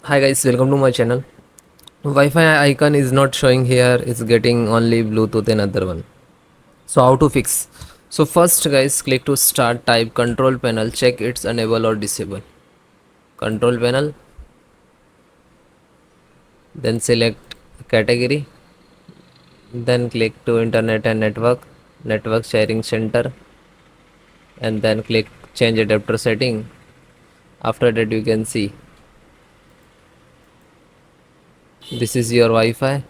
Hi guys, welcome to my channel. Wi-Fi icon is not showing here, it's getting only Bluetooth another one. So how to fix? So first guys, click to start, type control panel, check it's enable or disable. Control panel, then select category, then click to internet and network sharing center, and then click change adapter setting. After that you can see this is your Wi-Fi.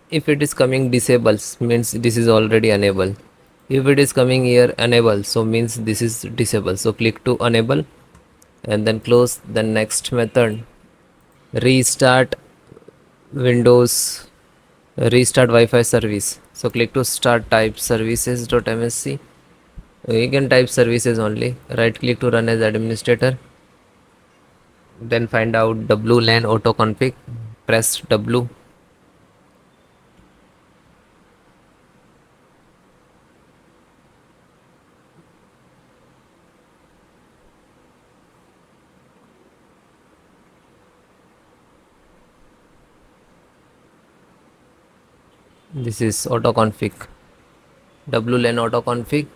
If it is coming disables means this is already enable. If it is coming here enable, so means this is disable. So click to enable and then close. The next method, restart Windows, restart Wi-Fi service. So click to start, type services.msc. You can type services only. Right click to run as administrator. Then find out WLAN auto config. Press W. This is auto config. WLAN auto config.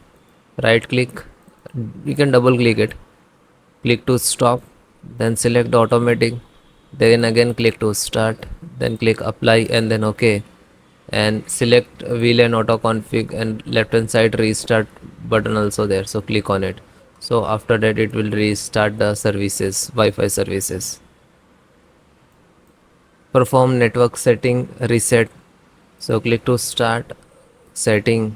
Right click. You can double click it. Click to stop. Then select automatic. Then again click to start. Then click apply and then OK. And select VLAN auto config and left hand side restart button also there. So click on it. So after that it will restart the services, Wi-Fi services. Perform network setting reset. So click to start setting.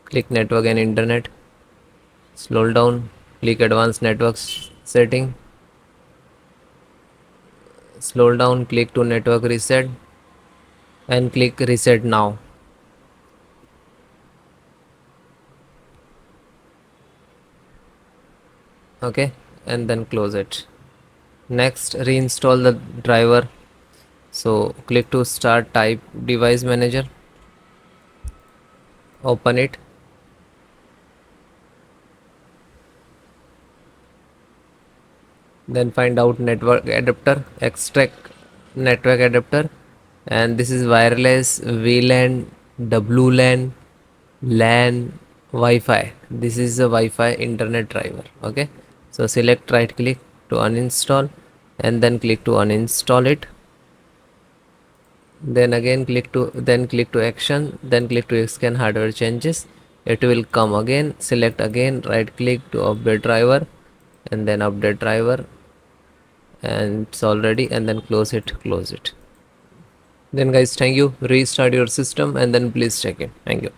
Click network and internet. Scroll down. Click advanced network setting. Scroll down. Click to network reset and click reset now. Okay, and then close it. Next, reinstall the driver. So click to start, type device manager, open it. Then find out network adapter, extract network adapter, and this is wireless VLAN, WLAN, LAN, Wi-Fi. This is the Wi-Fi internet driver. Okay, so select right click to uninstall and then click to uninstall it. Then again click to action, then click to scan hardware changes. It will come again, select again, right click to update driver and then update driver, and it's already, and then close it. Then guys, thank you. Restart your system and then please check it. Thank you.